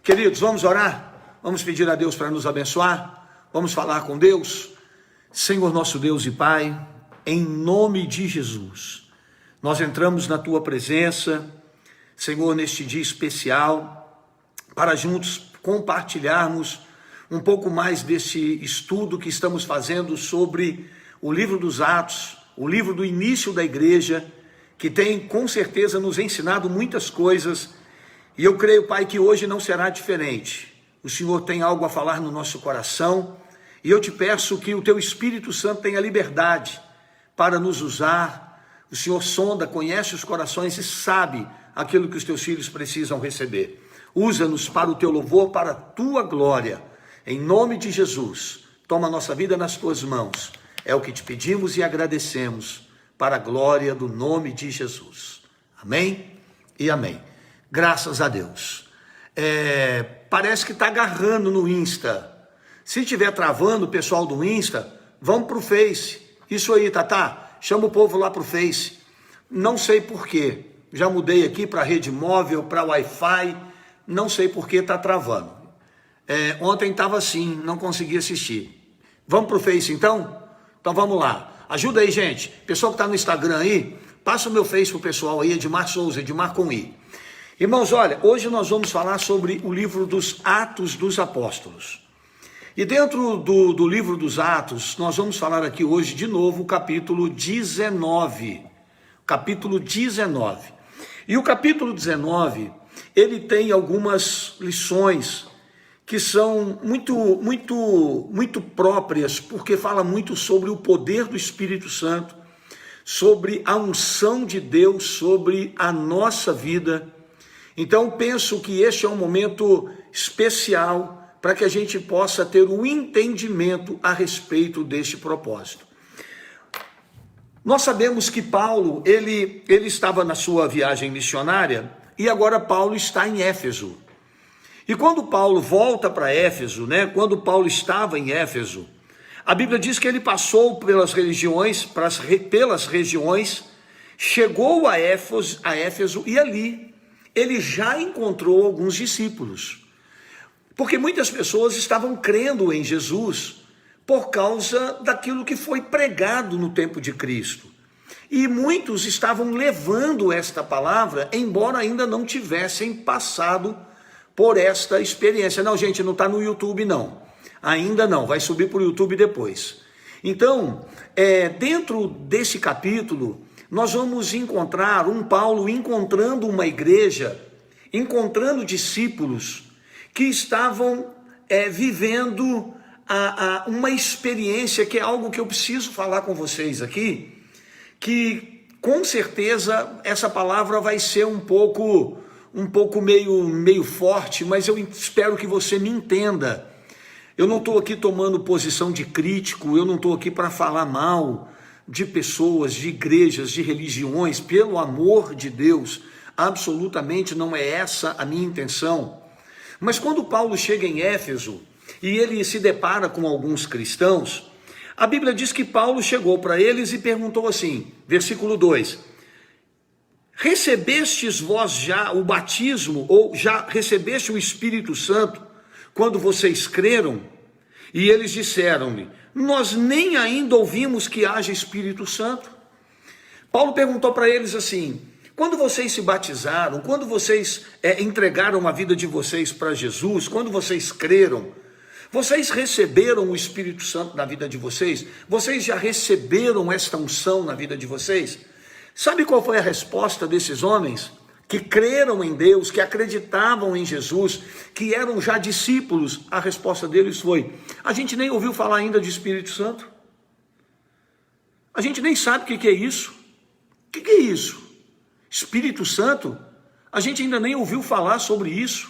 Queridos, vamos orar? Vamos pedir a Deus para nos abençoar? Vamos falar com Deus? Senhor nosso Deus e Pai, em nome de Jesus, nós entramos na Tua presença, Senhor, neste dia especial, para juntos compartilharmos um pouco mais desse estudo que estamos fazendo sobre o livro dos Atos, o livro do início da igreja, que tem com certeza nos ensinado muitas coisas. E eu creio, Pai, que hoje não será diferente. O Senhor tem algo a falar no nosso coração, e eu te peço que o Teu Espírito Santo tenha liberdade para nos usar. O Senhor sonda, conhece os corações e sabe aquilo que os Teus filhos precisam receber. Usa-nos para o Teu louvor, para a Tua glória. Em nome de Jesus, toma a nossa vida nas Tuas mãos. É o que te pedimos e agradecemos, para a glória do nome de Jesus. Amém e amém. Graças a Deus. Parece que está agarrando no Insta. Se estiver travando o pessoal do Insta, vamos para o Face. Isso aí, Tatá, chama o povo lá para o Face. Não sei por quê. Já mudei aqui para rede móvel, para Wi-Fi. Não sei por que está travando. Ontem estava assim, não consegui assistir. Vamos para o Face então? Então vamos lá. Ajuda aí, gente. Pessoal que está no Instagram aí, passa o meu Face para o pessoal aí, Edmar Souza, Edmar com I. Irmãos, olha, hoje nós vamos falar sobre o livro dos Atos dos Apóstolos. E dentro do livro dos Atos, nós vamos falar aqui hoje de novo o capítulo 19. Capítulo 19. E o capítulo 19, ele tem algumas lições que são muito próprias, porque fala muito sobre o poder do Espírito Santo, sobre a unção de Deus, sobre a nossa vida. Então, penso que este é um momento especial para que a gente possa ter um entendimento a respeito deste propósito. Nós sabemos que Paulo, ele estava na sua viagem missionária e agora Paulo está em Éfeso. E quando Paulo volta para Éfeso, quando Paulo estava em Éfeso, a Bíblia diz que ele passou pelas regiões, chegou a Éfeso e ali ele já encontrou alguns discípulos. Porque muitas pessoas estavam crendo em Jesus por causa daquilo que foi pregado no tempo de Cristo. E muitos estavam levando esta palavra, embora ainda não tivessem passado por esta experiência. Não, gente, não está no YouTube não. Ainda não, vai subir para o YouTube depois. Então, dentro desse capítulo, nós vamos encontrar um Paulo encontrando uma igreja, encontrando discípulos que estavam vivendo uma experiência que é algo que eu preciso falar com vocês aqui, que com certeza essa palavra vai ser um pouco meio forte, mas eu espero que você me entenda. Eu não estou aqui tomando posição de crítico, eu não estou aqui para falar mal de pessoas, de igrejas, de religiões, pelo amor de Deus, absolutamente não é essa a minha intenção. Mas quando Paulo chega em Éfeso e ele se depara com alguns cristãos, a Bíblia diz que Paulo chegou para eles e perguntou assim, versículo 2, recebestes vós já o batismo, ou já recebeste o Espírito Santo, quando vocês creram? E eles disseram-lhe, nós nem ainda ouvimos que haja Espírito Santo. Paulo perguntou para eles assim, quando vocês se batizaram, quando vocês entregaram a vida de vocês para Jesus, quando vocês creram, vocês receberam o Espírito Santo na vida de vocês? Vocês já receberam esta unção na vida de vocês? Sabe qual foi a resposta desses homens que creram em Deus, que acreditavam em Jesus, que eram já discípulos? A resposta deles foi, a gente nem ouviu falar ainda de Espírito Santo. A gente nem sabe o que é isso. O que é isso? Espírito Santo? A gente ainda nem ouviu falar sobre isso.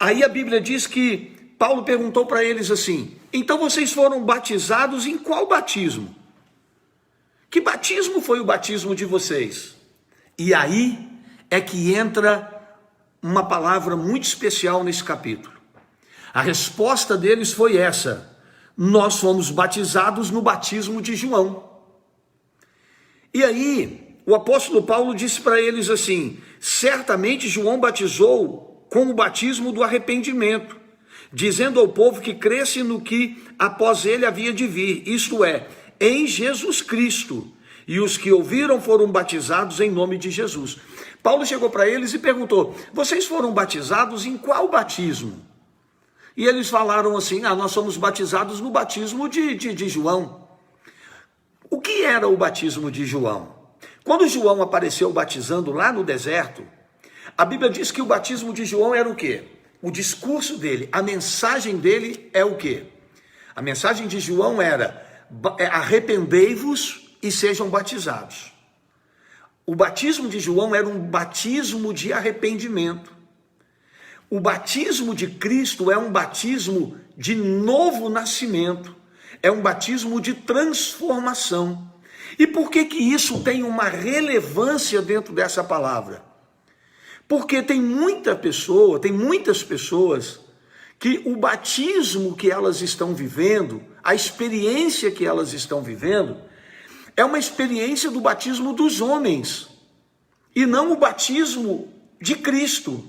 Aí a Bíblia diz que Paulo perguntou para eles assim, então vocês foram batizados em qual batismo? Que batismo foi o batismo de vocês? E aí é que entra uma palavra muito especial nesse capítulo. A resposta deles foi essa, nós fomos batizados no batismo de João. E aí, o apóstolo Paulo disse para eles assim, certamente João batizou com o batismo do arrependimento, dizendo ao povo que cresce no que após ele havia de vir, isto é, em Jesus Cristo. E os que ouviram foram batizados em nome de Jesus. Paulo chegou para eles e perguntou: vocês foram batizados em qual batismo? E eles falaram assim: nós somos batizados no batismo de João. O que era o batismo de João? Quando João apareceu batizando lá no deserto, a Bíblia diz que o batismo de João era o quê? O discurso dele, a mensagem dele é o quê? A mensagem de João era: arrependei-vos e sejam batizados. O batismo de João era um batismo de arrependimento. O batismo de Cristo é um batismo de novo nascimento, é um batismo de transformação. E por que isso tem uma relevância dentro dessa palavra? Porque tem muitas pessoas que o batismo que elas estão vivendo, a experiência que elas estão vivendo, é uma experiência do batismo dos homens, e não o batismo de Cristo.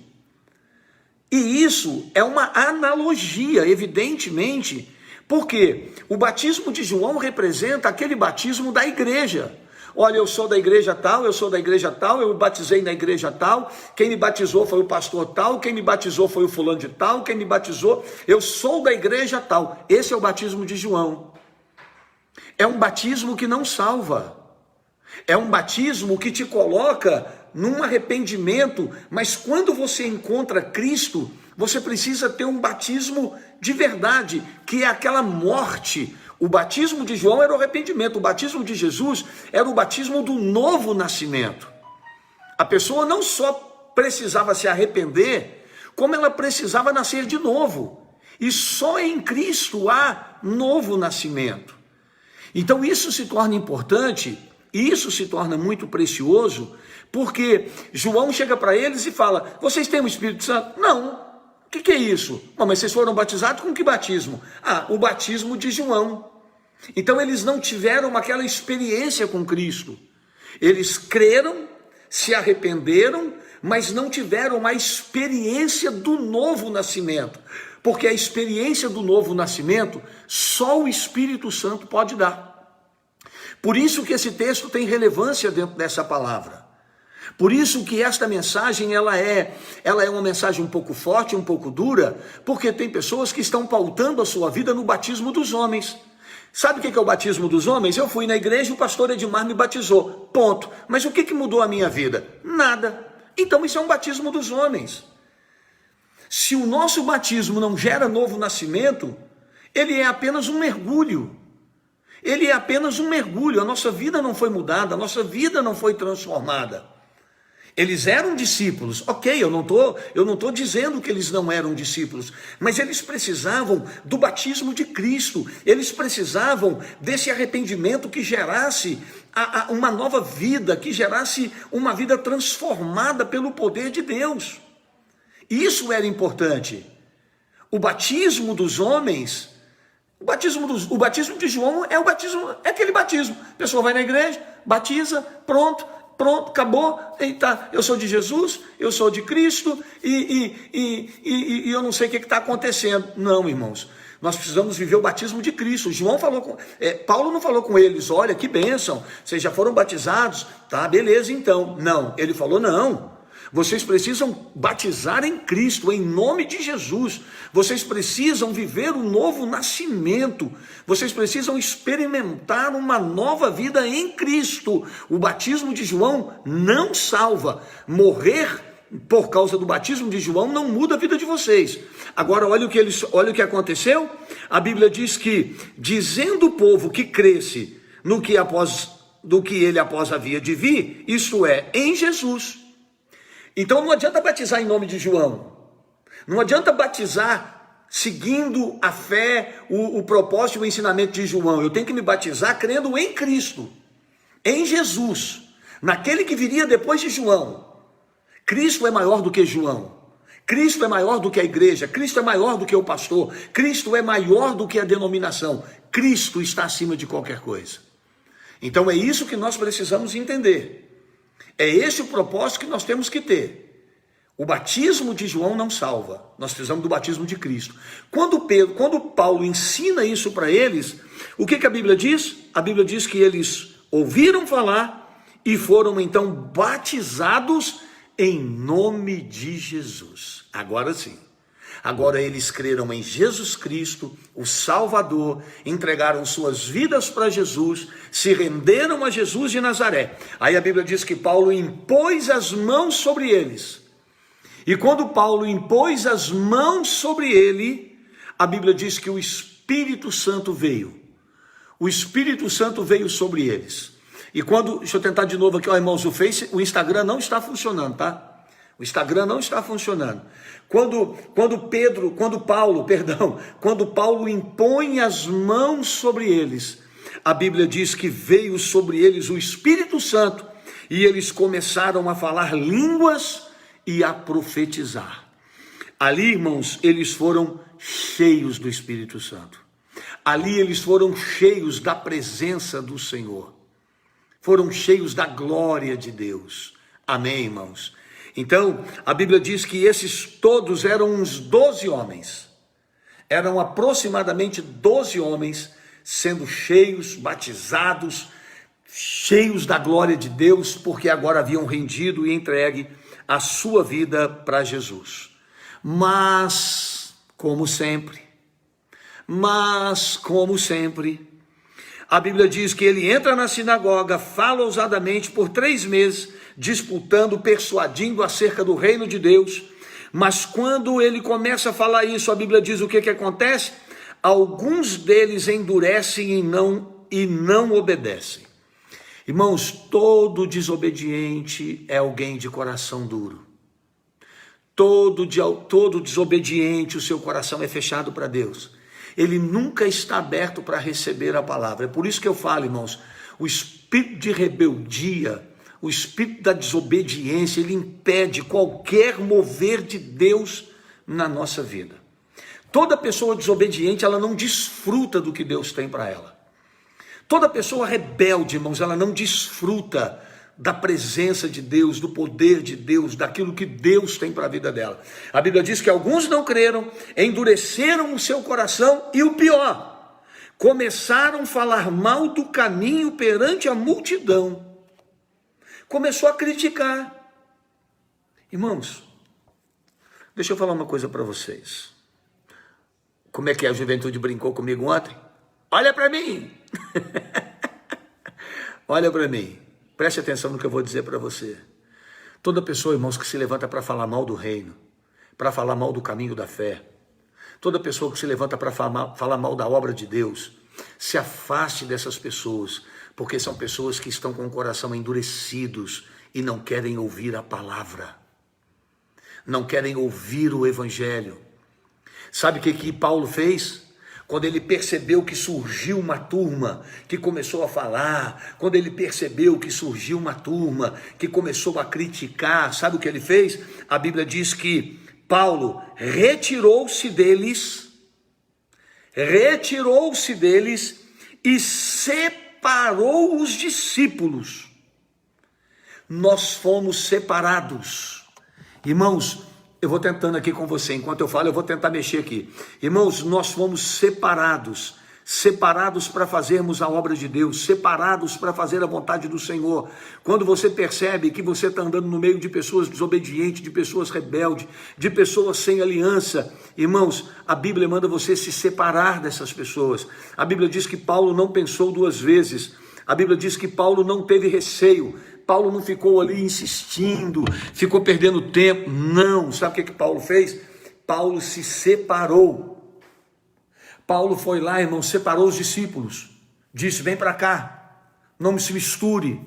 E isso é uma analogia, evidentemente, porque o batismo de João representa aquele batismo da igreja. Olha, eu sou da igreja tal, eu me batizei na igreja tal, quem me batizou foi o pastor tal, quem me batizou foi o fulano de tal, quem me batizou, eu sou da igreja tal. Esse é o batismo de João. É um batismo que não salva. É um batismo que te coloca num arrependimento, mas quando você encontra Cristo, você precisa ter um batismo de verdade, que é aquela morte. O batismo de João era o arrependimento, o batismo de Jesus era o batismo do novo nascimento. A pessoa não só precisava se arrepender, como ela precisava nascer de novo. E só em Cristo há novo nascimento. Então isso se torna importante, e isso se torna muito precioso, porque João chega para eles e fala: vocês têm o Espírito Santo? Não. O que é isso? Mas vocês foram batizados com que batismo? O batismo de João. Então eles não tiveram aquela experiência com Cristo. Eles creram, se arrependeram, mas não tiveram a experiência do novo nascimento. Porque a experiência do novo nascimento, só o Espírito Santo pode dar. Por isso que esse texto tem relevância dentro dessa palavra. Por isso que esta mensagem, ela é uma mensagem um pouco forte, um pouco dura, porque tem pessoas que estão pautando a sua vida no batismo dos homens. Sabe o que é o batismo dos homens? Eu fui na igreja e o pastor Edmar me batizou, ponto. Mas o que mudou a minha vida? Nada. Então isso é um batismo dos homens. Se o nosso batismo não gera novo nascimento, ele é apenas um mergulho. Ele é apenas um mergulho. A nossa vida não foi mudada, a nossa vida não foi transformada. Eles eram discípulos, ok, eu não tô dizendo que eles não eram discípulos, mas eles precisavam do batismo de Cristo, eles precisavam desse arrependimento que gerasse uma nova vida, que gerasse uma vida transformada pelo poder de Deus. Isso era importante. O batismo dos homens, o batismo de João é aquele batismo. A pessoa vai na igreja, batiza, pronto, acabou, eita, eu sou de Jesus, eu sou de Cristo, e eu não sei o que está acontecendo. Não, irmãos, nós precisamos viver o batismo de Cristo. Paulo não falou com eles: olha, que bênção, vocês já foram batizados, tá, beleza então. Não, ele falou: não, vocês precisam batizar em Cristo, em nome de Jesus. Vocês precisam viver o novo nascimento. Vocês precisam experimentar uma nova vida em Cristo. O batismo de João não salva. Morrer por causa do batismo de João não muda a vida de vocês. Agora olha o que aconteceu. A Bíblia diz que, dizendo o povo que cresce do que ele após havia de vir, isto é, em Jesus. Então não adianta batizar em nome de João, não adianta batizar seguindo a fé, o propósito e o ensinamento de João. Eu tenho que me batizar crendo em Cristo, em Jesus, naquele que viria depois de João. Cristo é maior do que João, Cristo é maior do que a igreja, Cristo é maior do que o pastor, Cristo é maior do que a denominação, Cristo está acima de qualquer coisa. Então é isso que nós precisamos entender. É esse o propósito que nós temos que ter. O batismo de João não salva. Nós precisamos do batismo de Cristo. Quando Paulo ensina isso para eles, o que a Bíblia diz? A Bíblia diz que eles ouviram falar e foram então batizados em nome de Jesus. Agora sim. Agora eles creram em Jesus Cristo, o Salvador, entregaram suas vidas para Jesus, se renderam a Jesus de Nazaré. Aí a Bíblia diz que Paulo impôs as mãos sobre eles. E quando Paulo impôs as mãos sobre ele, a Bíblia diz que o Espírito Santo veio. O Espírito Santo veio sobre eles. E deixa eu tentar de novo aqui, ó, irmãos, o Instagram não está funcionando, tá? O Instagram não está funcionando. Quando Paulo impõe as mãos sobre eles, a Bíblia diz que veio sobre eles o Espírito Santo e eles começaram a falar línguas e a profetizar. Ali, irmãos, eles foram cheios do Espírito Santo. Ali eles foram cheios da presença do Senhor. Foram cheios da glória de Deus. Amém, irmãos? Então, a Bíblia diz que esses todos eram uns 12 homens. Eram aproximadamente 12 homens sendo cheios, batizados, cheios da glória de Deus, porque agora haviam rendido e entregue a sua vida para Jesus. Mas, como sempre, a Bíblia diz que ele entra na sinagoga, fala ousadamente por 3 meses, disputando, persuadindo acerca do reino de Deus. Mas quando ele começa a falar isso, a Bíblia diz o que acontece? Alguns deles endurecem e não obedecem. Irmãos, todo desobediente é alguém de coração duro. Todo desobediente, o seu coração é fechado para Deus. Ele nunca está aberto para receber a palavra. É por isso que eu falo, irmãos, o espírito de rebeldia, o espírito da desobediência, ele impede qualquer mover de Deus na nossa vida. Toda pessoa desobediente, ela não desfruta do que Deus tem para ela. Toda pessoa rebelde, irmãos, ela não desfruta da presença de Deus, do poder de Deus, daquilo que Deus tem para a vida dela. A Bíblia diz que alguns não creram, endureceram o seu coração e o pior, começaram a falar mal do caminho perante a multidão. Começou a criticar. Irmãos, deixa eu falar uma coisa para vocês. Como é que a juventude brincou comigo ontem? Olha para mim. Olha para mim. Preste atenção no que eu vou dizer para você. Toda pessoa, irmãos, que se levanta para falar mal do reino, para falar mal do caminho da fé, toda pessoa que se levanta para falar mal da obra de Deus, se afaste dessas pessoas, porque são pessoas que estão com o coração endurecidos e não querem ouvir a palavra, não querem ouvir o evangelho. Sabe o que Paulo fez? Quando ele percebeu que surgiu uma turma que começou a falar, quando ele percebeu que surgiu uma turma que começou a criticar, sabe o que ele fez? A Bíblia diz que Paulo retirou-se deles e separou os discípulos. Nós fomos separados. Irmãos, eu vou tentando aqui com você, enquanto eu falo, eu vou tentar mexer aqui. Irmãos, nós fomos separados para fazermos a obra de Deus, separados para fazer a vontade do Senhor. Quando você percebe que você está andando no meio de pessoas desobedientes, de pessoas rebeldes, de pessoas sem aliança, irmãos, a Bíblia manda você se separar dessas pessoas. A Bíblia diz que Paulo não pensou 2 vezes, a Bíblia diz que Paulo não teve receio, Paulo não ficou ali insistindo, ficou perdendo tempo. Não, sabe o que Paulo fez? Paulo se separou. Paulo foi lá, irmão, separou os discípulos. Disse, vem para cá, não se misture.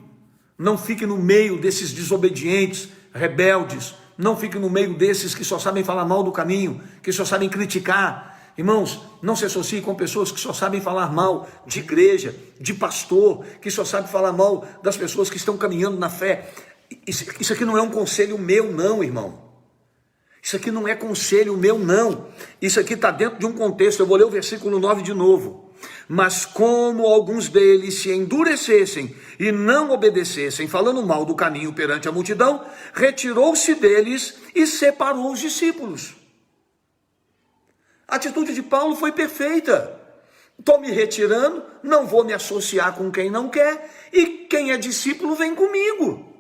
Não fique no meio desses desobedientes, rebeldes. Não fique no meio desses que só sabem falar mal do caminho, que só sabem criticar. Irmãos, não se associe com pessoas que só sabem falar mal de igreja, de pastor, que só sabem falar mal das pessoas que estão caminhando na fé. Isso aqui não é um conselho meu, não, irmão. Isso aqui não é conselho meu, não. Isso aqui está dentro de um contexto. Eu vou ler o versículo 9 de novo. Mas como alguns deles se endurecessem e não obedecessem, falando mal do caminho perante a multidão, retirou-se deles e separou os discípulos. A atitude de Paulo foi perfeita. Estou me retirando, não vou me associar com quem não quer, e quem é discípulo vem comigo.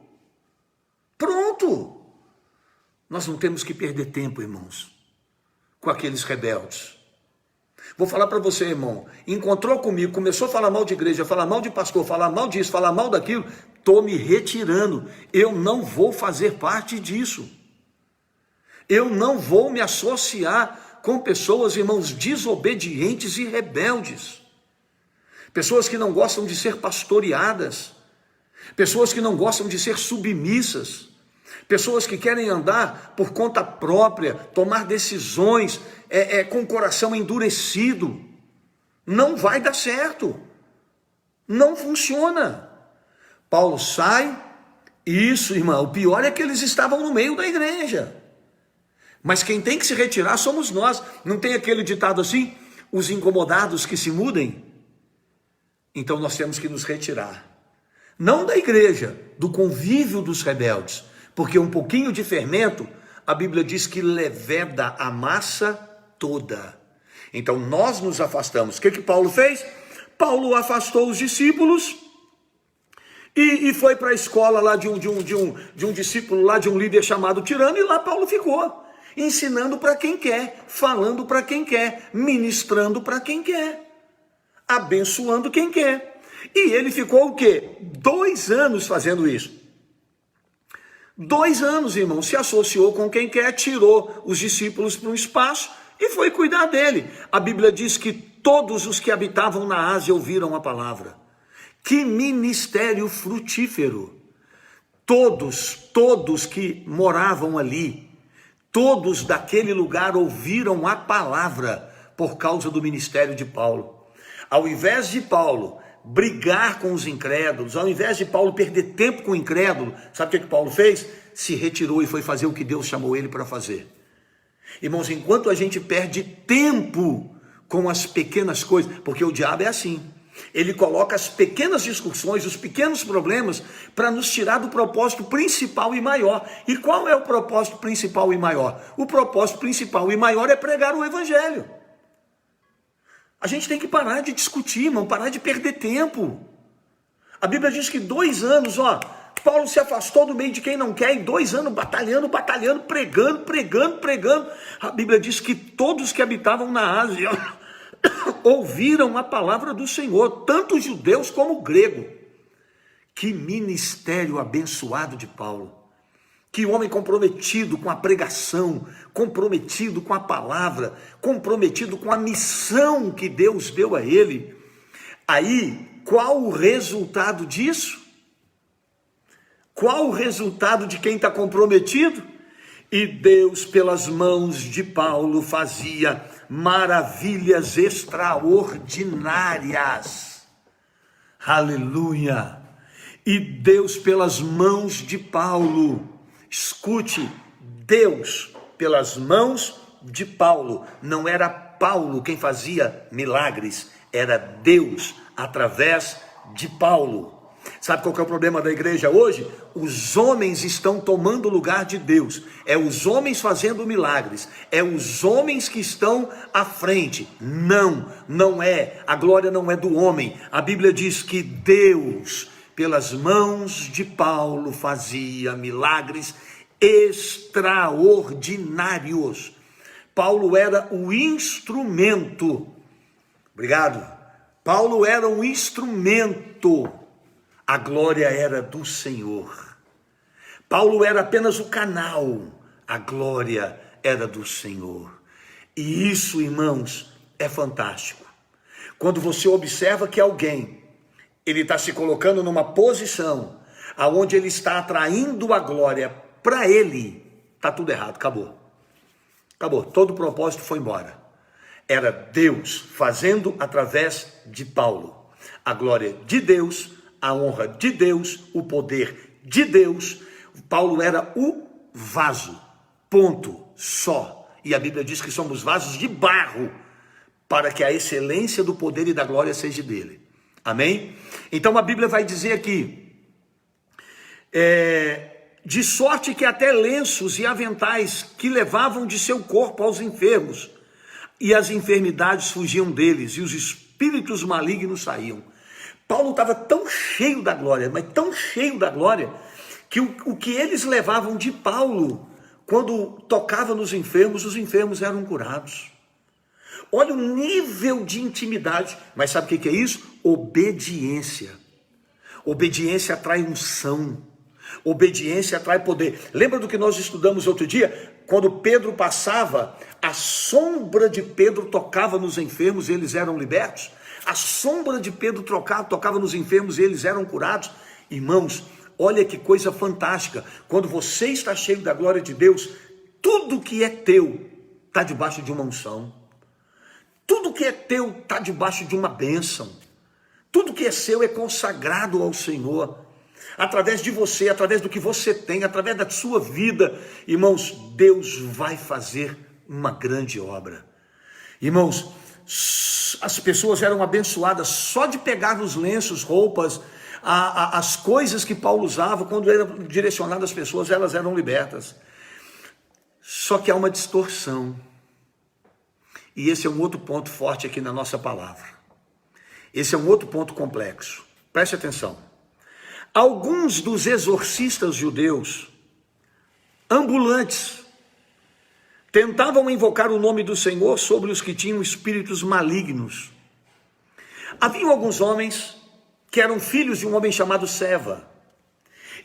Pronto. Nós não temos que perder tempo, irmãos, com aqueles rebeldes. Vou falar para você, irmão, encontrou comigo, começou a falar mal de igreja, falar mal de pastor, falar mal disso, falar mal daquilo, estou me retirando. Eu não vou fazer parte disso. Eu não vou me associar com pessoas, irmãos, desobedientes e rebeldes. Pessoas que não gostam de ser pastoreadas. Pessoas que não gostam de ser submissas. Pessoas que querem andar por conta própria, tomar decisões com o coração endurecido. Não vai dar certo. Não funciona. Paulo sai, e isso, irmão, o pior é que eles estavam no meio da igreja. Mas quem tem que se retirar somos nós. Não tem aquele ditado assim, os incomodados que se mudem? Então nós temos que nos retirar. Não da igreja, do convívio dos rebeldes. Porque um pouquinho de fermento, a Bíblia diz que leveda a massa toda. Então nós nos afastamos. O que Paulo fez? Paulo afastou os discípulos e foi para a escola lá de um discípulo, lá de um líder chamado Tirano, e lá Paulo ficou, ensinando para quem quer, falando para quem quer, ministrando para quem quer, abençoando quem quer. E ele ficou o quê? 2 anos fazendo isso. 2 anos, irmão, se associou com quem quer, tirou os discípulos para um espaço e foi cuidar dele. A Bíblia diz que todos os que habitavam na Ásia ouviram a palavra. Que ministério frutífero! Todos que moravam ali, todos daquele lugar ouviram a palavra por causa do ministério de Paulo. Ao invés de Paulo brigar com os incrédulos, ao invés de Paulo perder tempo com o incrédulo, sabe o que Paulo fez? Se retirou e foi fazer o que Deus chamou ele para fazer. Irmãos, enquanto a gente perde tempo com as pequenas coisas, porque o diabo é assim, ele coloca as pequenas discussões, os pequenos problemas, para nos tirar do propósito principal e maior. E qual é o propósito principal e maior? O propósito principal e maior é pregar o evangelho. A gente tem que parar de discutir, irmão, parar de perder tempo. A Bíblia diz que 2 anos, Paulo se afastou do meio de quem não quer, em 2 anos batalhando, pregando. A Bíblia diz que todos que habitavam na Ásia ouviram a palavra do Senhor, tanto judeus como grego. Que ministério abençoado de Paulo. Que homem comprometido com a pregação, comprometido com a palavra, comprometido com a missão que Deus deu a ele. Aí, qual o resultado disso? Qual o resultado de quem está comprometido? E Deus, pelas mãos de Paulo, fazia maravilhas extraordinárias. Aleluia! E Deus, pelas mãos de Paulo, escute, Deus, pelas mãos de Paulo, não era Paulo quem fazia milagres, era Deus através de Paulo. Sabe qual que é o problema da igreja hoje? Os homens estão tomando o lugar de Deus, é os homens fazendo milagres, é os homens que estão à frente. Não é, a glória não é do homem. A Bíblia diz que Deus, pelas mãos de Paulo, fazia milagres extraordinários. Paulo era o instrumento. Obrigado. Paulo era um instrumento. A glória era do Senhor. Paulo era apenas o canal. A glória era do Senhor. E isso, irmãos, é fantástico. Quando você observa que alguém, ele está se colocando numa posição aonde ele está atraindo a glória para ele, está tudo errado, acabou. Acabou, todo o propósito foi embora. Era Deus fazendo através de Paulo. A glória de Deus, a honra de Deus, o poder de Deus. Paulo era o vaso, ponto, só. E a Bíblia diz que somos vasos de barro para que a excelência do poder e da glória seja dele. Amém? Então a Bíblia vai dizer aqui, de sorte que até lenços e aventais que levavam de seu corpo aos enfermos, e as enfermidades fugiam deles, e os espíritos malignos saíam. Paulo estava tão cheio da glória, mas tão cheio da glória, que o que eles levavam de Paulo, quando tocava nos enfermos, os enfermos eram curados. Olha o nível de intimidade, mas sabe o que é isso? Obediência. Obediência atrai unção, obediência atrai poder. Lembra do que nós estudamos outro dia? Quando Pedro passava, a sombra de Pedro tocava nos enfermos e eles eram libertos. A sombra de Pedro tocava nos enfermos e eles eram curados. Irmãos, olha que coisa fantástica. Quando você está cheio da glória de Deus, tudo que é teu está debaixo de uma unção. Tudo que é teu está debaixo de uma bênção. Tudo que é seu é consagrado ao Senhor. Através de você, através do que você tem, através da sua vida, irmãos, Deus vai fazer uma grande obra. Irmãos, as pessoas eram abençoadas só de pegar nos lenços, roupas, as coisas que Paulo usava, quando era direcionado às pessoas, elas eram libertas. Só que há uma distorção. E esse é um outro ponto forte aqui na nossa palavra. Esse é um outro ponto complexo. Preste atenção. Alguns dos exorcistas judeus, ambulantes, tentavam invocar o nome do Senhor sobre os que tinham espíritos malignos. Havia alguns homens que eram filhos de um homem chamado Seva.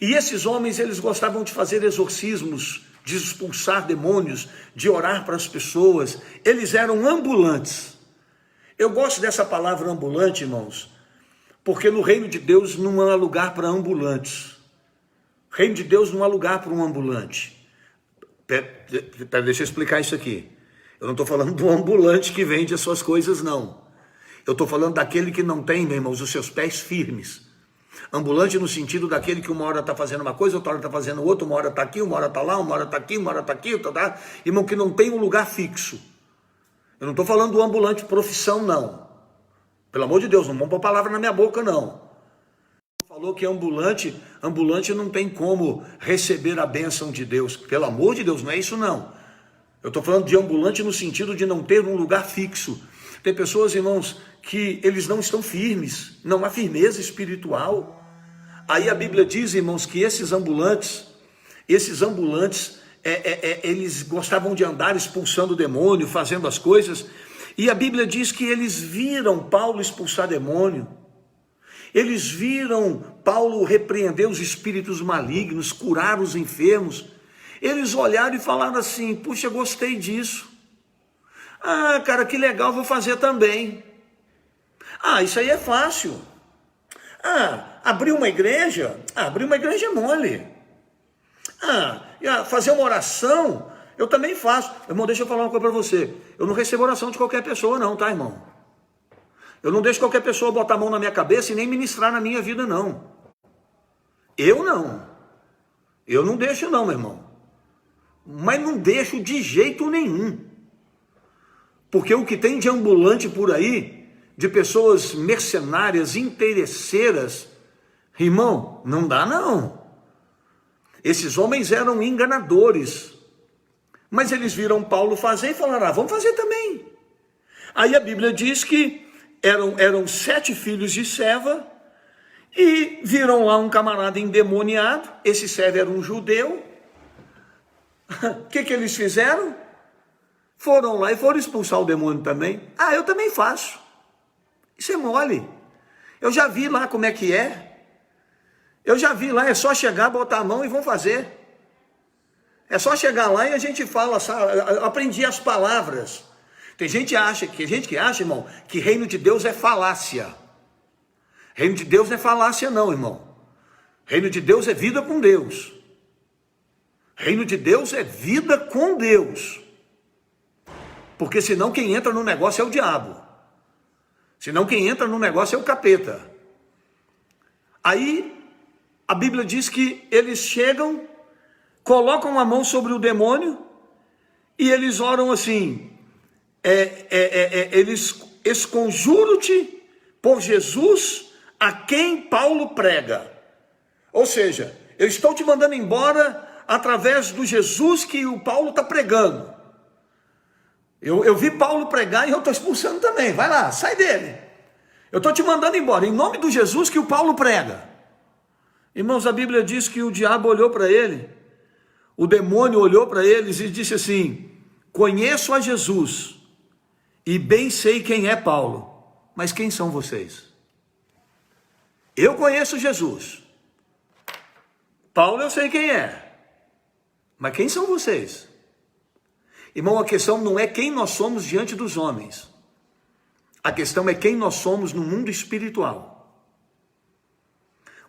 E esses homens, eles gostavam de fazer exorcismos, de expulsar demônios, de orar para as pessoas. Eles eram ambulantes. Eu gosto dessa palavra ambulante, irmãos, porque no reino de Deus não há lugar para ambulantes. No reino de Deus não há lugar para um ambulante. Deixa eu explicar isso aqui. Eu não estou falando do ambulante que vende as suas coisas, não. Eu estou falando daquele que não tem, meus irmãos, os seus pés firmes. Ambulante no sentido daquele que uma hora está fazendo uma coisa, outra hora está fazendo outra, uma hora está aqui, uma hora está lá, uma hora está aqui, uma hora está aqui, tá? Irmão, que não tem um lugar fixo. Eu não estou falando do ambulante profissão, não. Pelo amor de Deus, não vão pôr palavra na minha boca, não. Falou que ambulante não tem como receber a bênção de Deus. Pelo amor de Deus, não é isso, não. Eu estou falando de ambulante no sentido de não ter um lugar fixo. Tem pessoas, irmãos, que eles não estão firmes, não há firmeza espiritual. Aí a Bíblia diz, irmãos, que esses ambulantes, eles gostavam de andar expulsando o demônio, fazendo as coisas, e a Bíblia diz que eles viram Paulo expulsar demônio, eles viram Paulo repreender os espíritos malignos, curar os enfermos. Eles olharam e falaram assim: puxa, gostei disso. Ah, cara, que legal, vou fazer também. Ah, isso aí é fácil. Ah, abrir uma igreja? Ah, abrir uma igreja é mole. Ah, fazer uma oração? Eu também faço. Irmão, deixa eu falar uma coisa para você. Eu não recebo oração de qualquer pessoa não, tá, irmão? Eu não deixo qualquer pessoa botar a mão na minha cabeça e nem ministrar na minha vida, não. Eu não. Eu não deixo não, meu irmão. Mas não deixo de jeito nenhum. Porque o que tem de ambulante por aí, de pessoas mercenárias, interesseiras, irmão, não dá não. Esses homens eram enganadores. Mas eles viram Paulo fazer e falaram: vamos fazer também. Aí a Bíblia diz que eram 7 filhos de Seva, e viram lá um camarada endemoniado. Esse Seva era um judeu. O que eles fizeram? Foram lá e foram expulsar o demônio também. Ah, eu também faço. Isso é mole. Eu já vi lá como é que é. Eu já vi lá, é só chegar, botar a mão e vão fazer. É só chegar lá e a gente fala, sabe? Eu aprendi as palavras. Tem gente que acha, irmão, que reino de Deus é falácia. Reino de Deus não é falácia não, irmão. Reino de Deus é vida com Deus. Reino de Deus é vida com Deus. Porque senão quem entra no negócio é o diabo. Senão quem entra no negócio é o capeta. Aí a Bíblia diz que eles chegam, colocam a mão sobre o demônio e eles oram assim: eles esconjuro-te por Jesus a quem Paulo prega. Ou seja, eu estou te mandando embora através do Jesus que o Paulo está pregando. Eu vi Paulo pregar e eu estou expulsando também. Vai lá, sai dele. Eu estou te mandando embora, em nome do Jesus que o Paulo prega. Irmãos, a Bíblia diz que o diabo olhou para ele, o demônio olhou para eles e disse assim: conheço a Jesus e bem sei quem é Paulo, mas quem são vocês? Eu conheço Jesus. Paulo eu sei quem é, mas quem são vocês? Irmão, a questão não é quem nós somos diante dos homens. A questão é quem nós somos no mundo espiritual.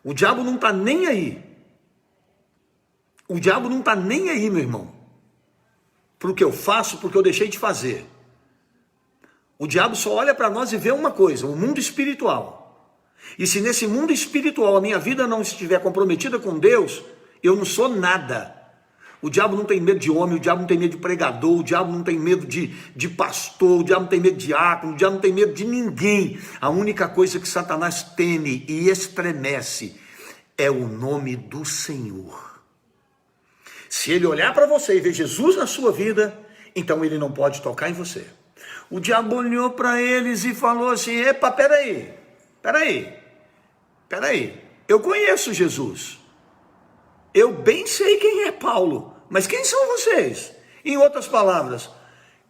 O diabo não está nem aí. O diabo não está nem aí, meu irmão, para o que eu faço, porque eu deixei de fazer. O diabo só olha para nós e vê uma coisa, o mundo espiritual. E se nesse mundo espiritual a minha vida não estiver comprometida com Deus, eu não sou nada. O diabo não tem medo de homem, o diabo não tem medo de pregador, o diabo não tem medo de pastor, o diabo não tem medo de diácono, o diabo não tem medo de ninguém. A única coisa que Satanás teme e estremece é o nome do Senhor. Se ele olhar para você e ver Jesus na sua vida, então ele não pode tocar em você. O diabo olhou para eles e falou assim: epa, peraí, eu conheço Jesus, eu bem sei quem é Paulo, mas quem são vocês? Em outras palavras,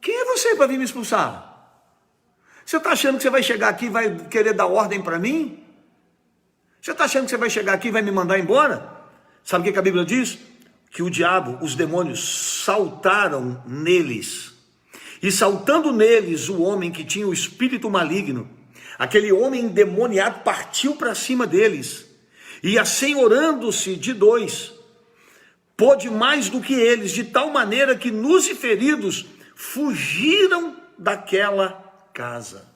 quem é você para vir me expulsar? Você está achando que você vai chegar aqui e vai querer dar ordem para mim? Você está achando que você vai chegar aqui e vai me mandar embora? Sabe o que a Bíblia diz? Que o diabo, os demônios saltaram neles, e saltando neles o homem que tinha o espírito maligno, aquele homem endemoniado partiu para cima deles, e assenhorando-se de dois, pôde mais do que eles, de tal maneira que nus e feridos fugiram daquela casa.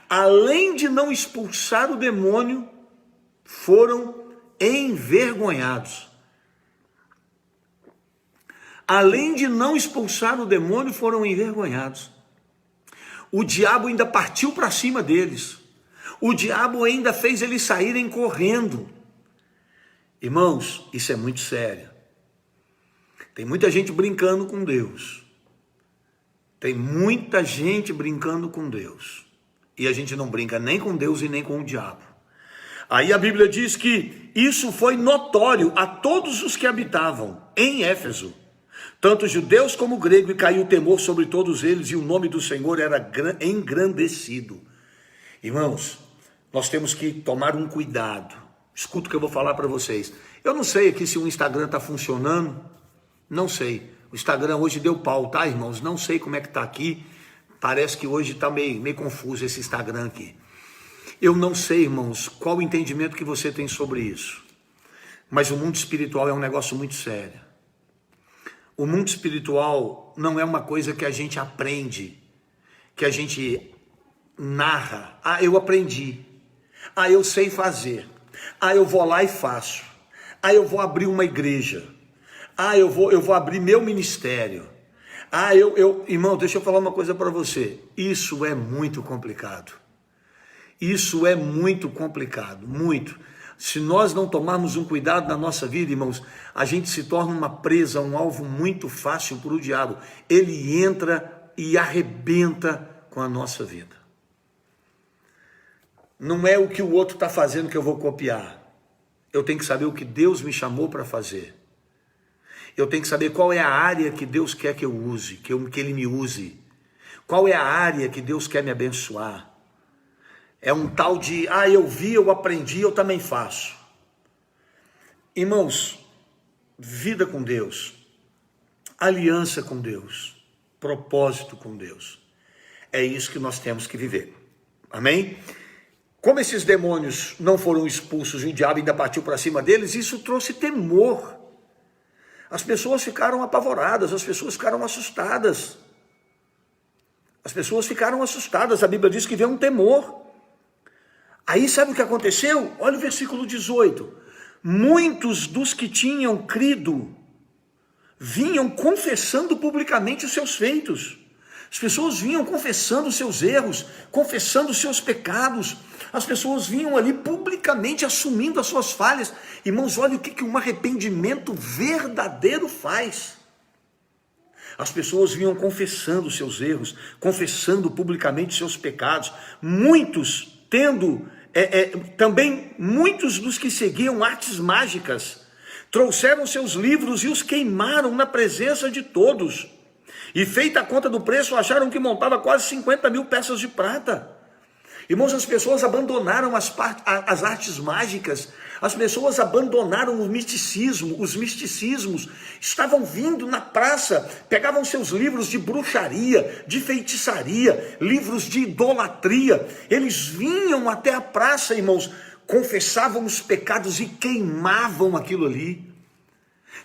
Além de não expulsar o demônio, foram envergonhados. Além de não expulsar o demônio, foram envergonhados. O diabo ainda partiu para cima deles. O diabo ainda fez eles saírem correndo. Irmãos, isso é muito sério. Tem muita gente brincando com Deus. Tem muita gente brincando com Deus. E a gente não brinca nem com Deus e nem com o diabo. Aí a Bíblia diz que isso foi notório a todos os que habitavam em Éfeso, tanto judeus como grego, e caiu o temor sobre todos eles, e o nome do Senhor era engrandecido. Irmãos, nós temos que tomar um cuidado. Escuta o que eu vou falar para vocês. Eu não sei aqui se o Instagram está funcionando, não sei. O Instagram hoje deu pau, tá, irmãos? Não sei como é que está aqui. Parece que hoje está meio confuso esse Instagram aqui. Eu não sei, irmãos, qual o entendimento que você tem sobre isso. Mas o mundo espiritual é um negócio muito sério. O mundo espiritual não é uma coisa que a gente aprende, que a gente narra. Ah, eu aprendi. Ah, eu sei fazer. Ah, eu vou lá e faço. Ah, eu vou abrir uma igreja. Ah, eu vou abrir meu ministério. Ah, irmão, deixa eu falar uma coisa para você. Isso é muito complicado. Isso é muito complicado, muito. Se nós não tomarmos um cuidado na nossa vida, irmãos, a gente se torna uma presa, um alvo muito fácil para o diabo. Ele entra e arrebenta com a nossa vida. Não é o que o outro está fazendo que eu vou copiar. Eu tenho que saber o que Deus me chamou para fazer. Eu tenho que saber qual é a área que Deus quer que eu use, que Ele me use. Qual é a área que Deus quer me abençoar. É um tal de, eu vi, eu aprendi, eu também faço. Irmãos, vida com Deus, aliança com Deus, propósito com Deus. É isso que nós temos que viver. Amém? Como esses demônios não foram expulsos e o diabo ainda partiu para cima deles, isso trouxe temor. As pessoas ficaram apavoradas, as pessoas ficaram assustadas. As pessoas ficaram assustadas, a Bíblia diz que veio um temor. Aí sabe o que aconteceu? Olha o versículo 18. Muitos dos que tinham crido vinham confessando publicamente os seus feitos. As pessoas vinham confessando os seus erros, confessando os seus pecados. As pessoas vinham ali publicamente assumindo as suas falhas. Irmãos, olha o que um arrependimento verdadeiro faz. As pessoas vinham confessando os seus erros, confessando publicamente os seus pecados. Muitos tendo, também muitos dos que seguiam artes mágicas, trouxeram seus livros e os queimaram na presença de todos. E feita a conta do preço, acharam que montava quase 50 mil peças de prata. Irmãos, as pessoas abandonaram as artes mágicas, as pessoas abandonaram o misticismo, os misticismos, estavam vindo na praça, pegavam seus livros de bruxaria, de feitiçaria, livros de idolatria, eles vinham até a praça, irmãos, confessavam os pecados e queimavam aquilo ali.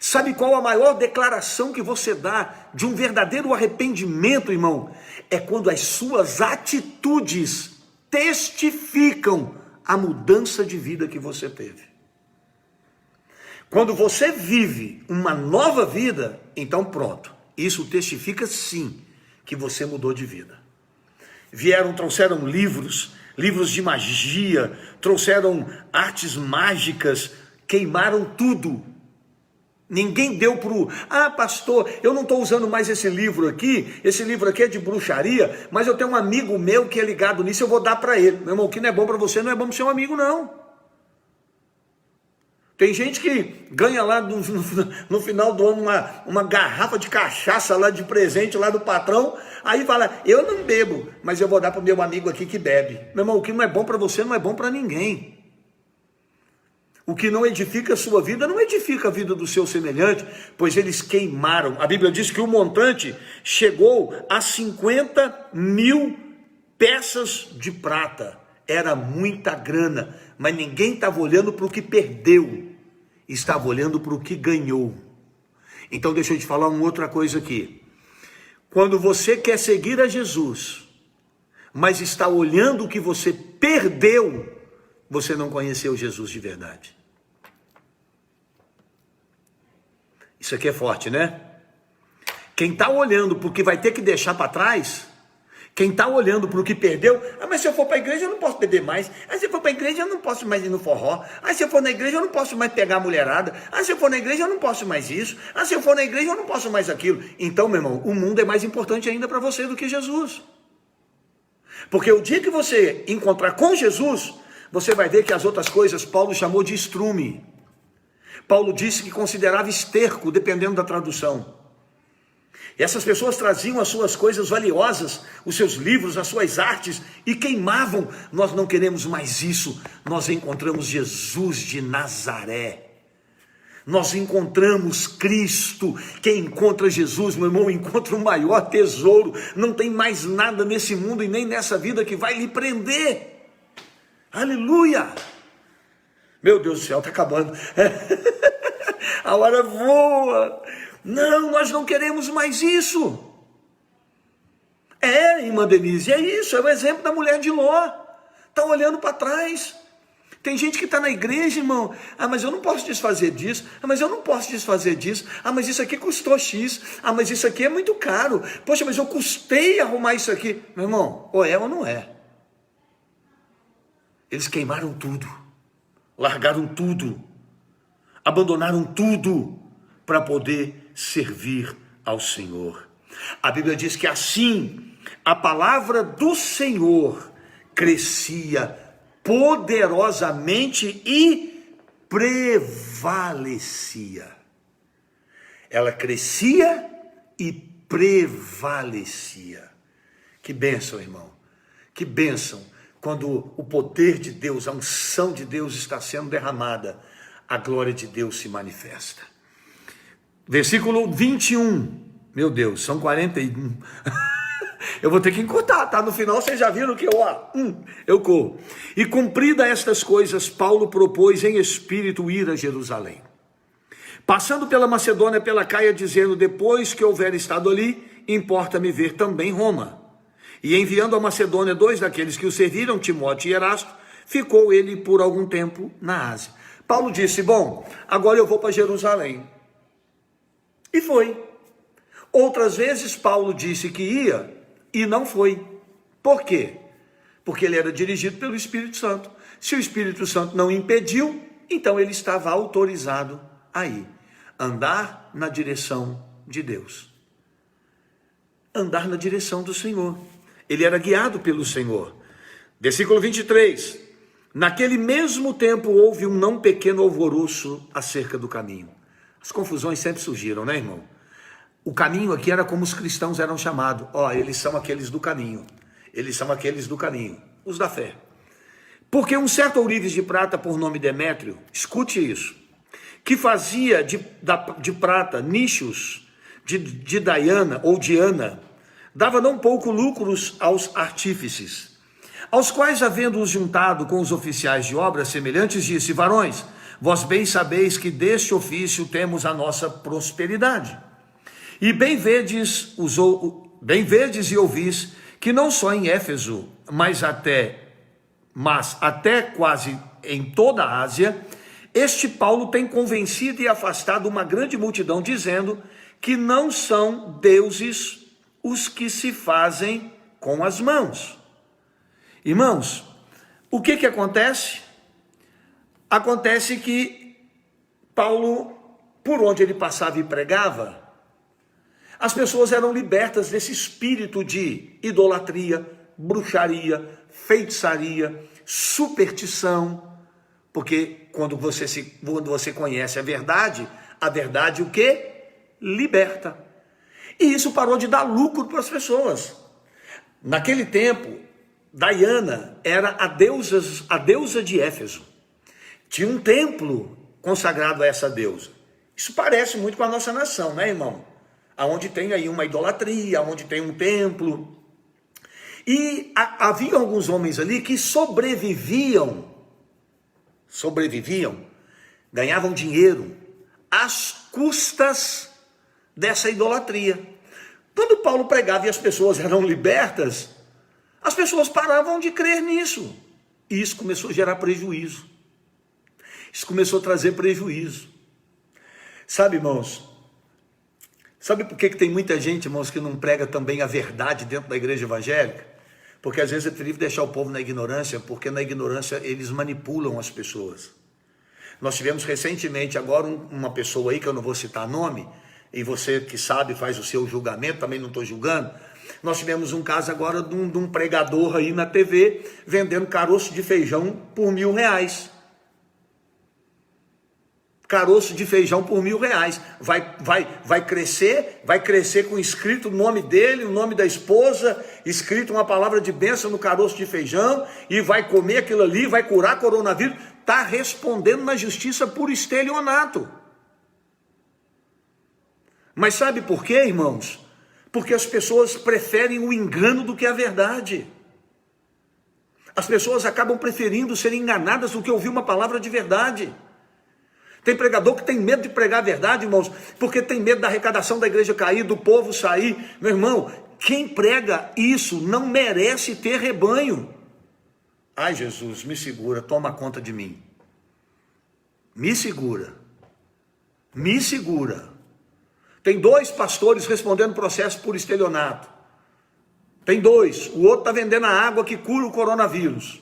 Sabe qual a maior declaração que você dá de um verdadeiro arrependimento, irmão? É quando as suas atitudes testificam a mudança de vida que você teve. Quando você vive uma nova vida, então pronto, isso testifica sim que você mudou de vida. Trouxeram livros de magia, trouxeram artes mágicas, queimaram tudo. Ninguém deu pastor, eu não estou usando mais esse livro aqui é de bruxaria, mas eu tenho um amigo meu que é ligado nisso, eu vou dar para ele. Meu irmão, o que não é bom para você, não é bom para o seu amigo, não. Tem gente que ganha lá no final do ano uma garrafa de cachaça lá de presente lá do patrão, aí fala, eu não bebo, mas eu vou dar para o meu amigo aqui que bebe. Meu irmão, o que não é bom para você, não é bom para ninguém. O que não edifica a sua vida, não edifica a vida do seu semelhante, pois eles queimaram. A Bíblia diz que o montante chegou a 50 mil peças de prata. Era muita grana, mas ninguém estava olhando para o que perdeu, estava olhando para o que ganhou. Então deixa eu te falar uma outra coisa aqui. Quando você quer seguir a Jesus, mas está olhando o que você perdeu, você não conheceu Jesus de verdade. Isso aqui é forte, né? Quem está olhando para o que vai ter que deixar para trás, quem está olhando para o que perdeu, mas se eu for para a igreja eu não posso beber mais, se eu for para a igreja eu não posso mais ir no forró, se eu for na igreja eu não posso mais pegar a mulherada, se eu for na igreja eu não posso mais isso, se eu for na igreja eu não posso mais aquilo. Então, meu irmão, o mundo é mais importante ainda para você do que Jesus. Porque o dia que você encontrar com Jesus, você vai ver que as outras coisas Paulo chamou de estrume. Paulo disse que considerava esterco, dependendo da tradução. E essas pessoas traziam as suas coisas valiosas, os seus livros, as suas artes, e queimavam. Nós não queremos mais isso. Nós encontramos Jesus de Nazaré. Nós encontramos Cristo. Quem encontra Jesus, meu irmão, encontra o maior tesouro. Não tem mais nada nesse mundo e nem nessa vida que vai lhe prender. Aleluia! Meu Deus do céu, está acabando. A hora voa. Não, nós não queremos mais isso. Irmã Denise, é isso, é o exemplo da mulher de Ló. Está olhando para trás. Tem gente que está na igreja, irmão, mas eu não posso desfazer disso, mas eu não posso desfazer disso, mas isso aqui custou X, mas isso aqui é muito caro, poxa, mas eu custei arrumar isso aqui. Meu irmão, ou é ou não é. Eles queimaram tudo, largaram tudo, abandonaram tudo para poder servir ao Senhor. A Bíblia diz que assim a palavra do Senhor crescia poderosamente e prevalecia. Ela crescia e prevalecia. Que bênção, irmão. Que bênção quando o poder de Deus, a unção de Deus está sendo derramada, a glória de Deus se manifesta. Versículo 21. Meu Deus, são 41. Eu vou ter que encurtar, tá? No final vocês já viram que eu corro. E cumprida estas coisas, Paulo propôs em espírito ir a Jerusalém. Passando pela Macedônia, pela Caia, dizendo, depois que houver estado ali, importa-me ver também Roma. E enviando a Macedônia 2 daqueles que o serviram, Timóteo e Erasto, ficou ele por algum tempo na Ásia. Paulo disse, bom, agora eu vou para Jerusalém. E foi. Outras vezes Paulo disse que ia, e não foi. Por quê? Porque ele era dirigido pelo Espírito Santo. Se o Espírito Santo não impediu, então ele estava autorizado a ir. Andar na direção de Deus. Andar na direção do Senhor. Ele era guiado pelo Senhor. Versículo 23. Naquele mesmo tempo houve um não pequeno alvoroço acerca do caminho. As confusões sempre surgiram, né, irmão? O caminho aqui era como os cristãos eram chamados. Eles são aqueles do caminho. Eles são aqueles do caminho, os da fé. Porque um certo ourives de prata por nome Demétrio, escute isso, que fazia de prata nichos de Diana, dava não pouco lucros aos artífices, aos quais, havendo-os juntado com os oficiais de obras semelhantes, disse: varões, vós bem sabeis que deste ofício temos a nossa prosperidade. E bem vedes e ouvis que não só em Éfeso, mas até quase em toda a Ásia, este Paulo tem convencido e afastado uma grande multidão, dizendo que não são deuses os que se fazem com as mãos. Irmãos, o que acontece? Acontece que Paulo, por onde ele passava e pregava, as pessoas eram libertas desse espírito de idolatria, bruxaria, feitiçaria, superstição, porque quando você conhece a verdade o que? Liberta. E isso parou de dar lucro para as pessoas. Naquele tempo, Diana era a deusa de Éfeso. Tinha um templo consagrado a essa deusa. Isso parece muito com a nossa nação, né, irmão? Aonde tem aí uma idolatria, onde tem um templo. E havia alguns homens ali que sobreviviam, ganhavam dinheiro às custas dessa idolatria. Quando Paulo pregava e as pessoas eram libertas, as pessoas paravam de crer nisso. E isso começou a gerar prejuízo. Isso começou a trazer prejuízo. Sabe, irmãos? Sabe por que tem muita gente, irmãos, que não prega também a verdade dentro da igreja evangélica? Porque às vezes é preferível deixar o povo na ignorância, porque na ignorância eles manipulam as pessoas. Nós tivemos recentemente agora uma pessoa aí, que eu não vou citar nome, e você que sabe faz o seu julgamento, também não estou julgando. Nós tivemos um caso agora de um pregador aí na TV, vendendo caroço de feijão por R$1.000. Caroço de feijão por R$1.000. Vai crescer com escrito o nome dele, o nome da esposa, escrito uma palavra de bênção no caroço de feijão, e vai comer aquilo ali, vai curar coronavírus. Está respondendo na justiça por estelionato. Mas sabe por quê, irmãos? Porque as pessoas preferem o engano do que a verdade. As pessoas acabam preferindo ser enganadas do que ouvir uma palavra de verdade. Tem pregador que tem medo de pregar a verdade, irmãos, porque tem medo da arrecadação da igreja cair, do povo sair. Meu irmão, quem prega isso não merece ter rebanho. Ai, Jesus, me segura, toma conta de mim. Me segura. Me segura. Tem 2 pastores respondendo processo por estelionato. Tem 2. O outro está vendendo a água que cura o coronavírus.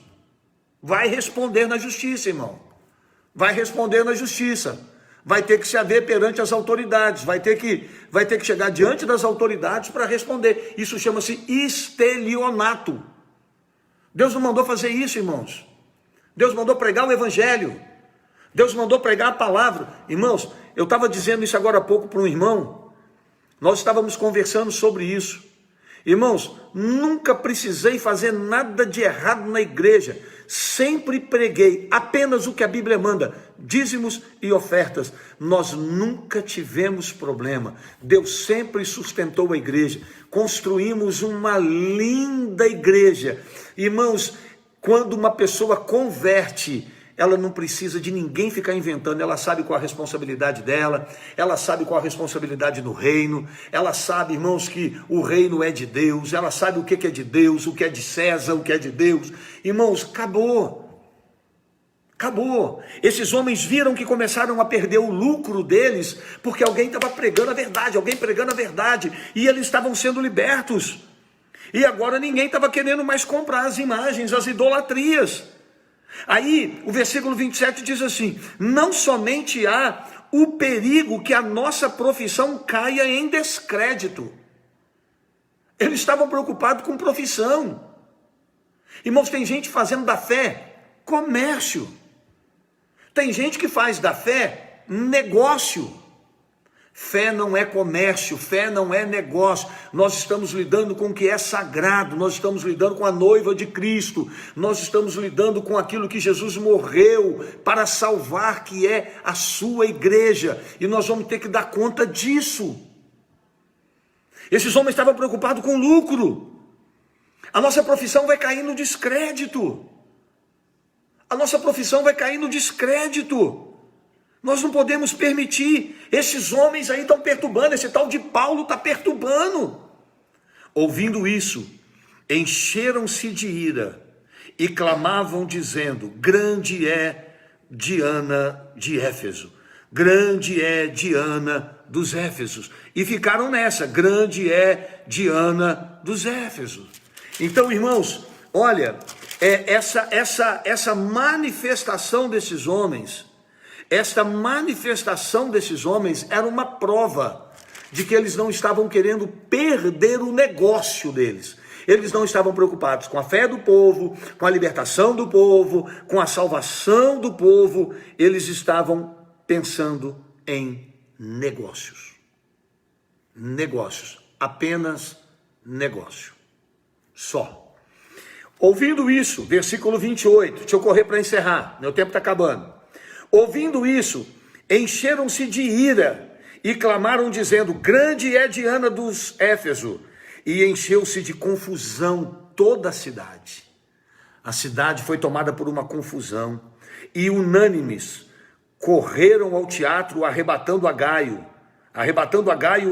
Vai responder na justiça, irmão. Vai responder na justiça. Vai ter que se haver perante as autoridades. Vai ter que chegar diante das autoridades para responder. Isso chama-se estelionato. Deus não mandou fazer isso, irmãos. Deus mandou pregar o evangelho. Deus mandou pregar a palavra. Irmãos, eu estava dizendo isso agora há pouco para um irmão. Nós estávamos conversando sobre isso. Irmãos, nunca precisei fazer nada de errado na igreja. Sempre preguei apenas o que a Bíblia manda, dízimos e ofertas. Nós nunca tivemos problema. Deus sempre sustentou a igreja. Construímos uma linda igreja. Irmãos, quando uma pessoa converte, ela não precisa de ninguém ficar inventando, ela sabe qual a responsabilidade dela, ela sabe qual a responsabilidade no reino, ela sabe, irmãos, que o reino é de Deus, ela sabe o que é de Deus, o que é de César, o que é de Deus. Irmãos, acabou. Esses homens viram que começaram a perder o lucro deles, porque alguém estava pregando a verdade, e eles estavam sendo libertos. E agora ninguém estava querendo mais comprar as imagens, as idolatrias. Aí o versículo 27 diz assim: não somente há o perigo que a nossa profissão caia em descrédito. Eles estavam preocupados com profissão. Irmãos, tem gente fazendo da fé comércio. Tem gente que faz da fé negócio. Fé não é comércio, fé não é negócio. Nós estamos lidando com o que é sagrado, nós estamos lidando com a noiva de Cristo, nós estamos lidando com aquilo que Jesus morreu para salvar, que é a sua igreja, e nós vamos ter que dar conta disso. Esses homens estavam preocupados com lucro. A nossa profissão vai cair no descrédito. A nossa profissão vai cair no descrédito. Nós não podemos permitir. Esses homens aí estão perturbando, esse tal de Paulo está perturbando. Ouvindo isso, encheram-se de ira e clamavam dizendo: grande é Diana de Éfeso, grande é Diana dos Éfesos. E ficaram nessa: grande é Diana dos Éfesos. Então, irmãos, olha, essa manifestação desses homens, esta manifestação desses homens era uma prova de que eles não estavam querendo perder o negócio deles. Eles não estavam preocupados com a fé do povo, com a libertação do povo, com a salvação do povo. Eles estavam pensando em negócios. Negócios, apenas negócio. Só. Ouvindo isso, versículo 28, deixa eu correr para encerrar, meu tempo está acabando. Ouvindo isso, encheram-se de ira e clamaram dizendo: grande é Diana dos Éfeso. E encheu-se de confusão toda a cidade. A cidade foi tomada por uma confusão, e unânimes correram ao teatro arrebatando a Gaio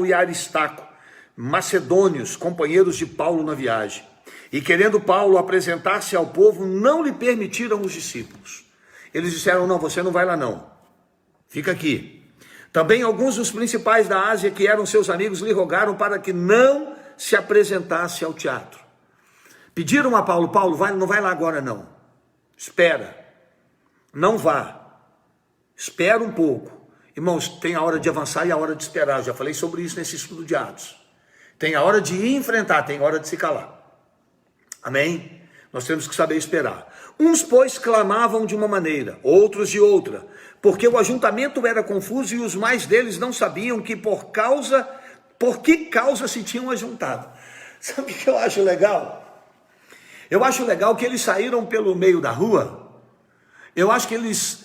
e Aristarco, macedônios, companheiros de Paulo na viagem. E querendo Paulo apresentar-se ao povo, não lhe permitiram os discípulos. Eles disseram: não, você não vai lá não, fica aqui. Também alguns dos principais da Ásia, que eram seus amigos, lhe rogaram para que não se apresentasse ao teatro. Pediram a Paulo: Paulo, não vai lá agora não, espera, não vá, espera um pouco. Irmãos, tem a hora de avançar e a hora de esperar. Eu já falei sobre isso nesse estudo de Atos. Tem a hora de enfrentar, tem a hora de se calar. Amém? Nós temos que saber esperar. Uns, pois, clamavam de uma maneira, outros de outra, porque o ajuntamento era confuso e os mais deles não sabiam por que causa se tinham ajuntado. Sabe o que eu acho legal? Eu acho legal que eles saíram pelo meio da rua.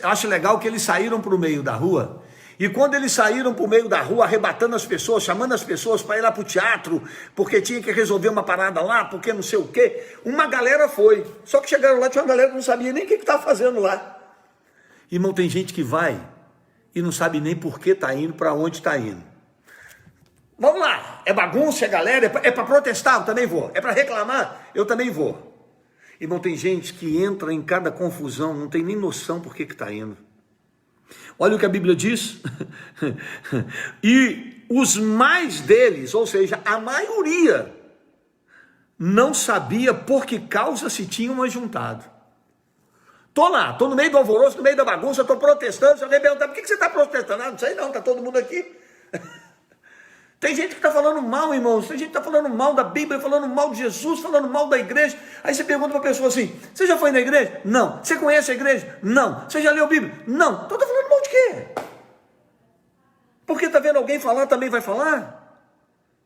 Acho legal que eles saíram para o meio da rua. E quando eles saíram para o meio da rua, arrebatando as pessoas, chamando as pessoas para ir lá para o teatro, porque tinha que resolver uma parada lá, porque não sei o quê, uma galera foi. Só que chegaram lá, tinha uma galera que não sabia nem o que estava fazendo lá. Irmão, tem gente que vai e não sabe nem por que está indo, para onde está indo. Vamos lá, é bagunça, é galera, é para protestar, eu também vou. É para reclamar, eu também vou. Irmão, tem gente que entra em cada confusão, não tem nem noção por que está indo. Olha o que a Bíblia diz. E os mais deles, ou seja, a maioria, não sabia por que causa se tinham ajuntado. Tô lá, tô no meio do alvoroço, no meio da bagunça, tô protestando. Se alguém perguntar: por que você está protestando? Não sei não, tá todo mundo aqui. Tem gente que está falando mal, irmãos. Tem gente que está falando mal da Bíblia, falando mal de Jesus, falando mal da igreja. Aí você pergunta para a pessoa assim: você já foi na igreja? Não. Você conhece a igreja? Não. Você já leu a Bíblia? Não. Então está falando mal de quê? Porque está vendo alguém falar, também vai falar?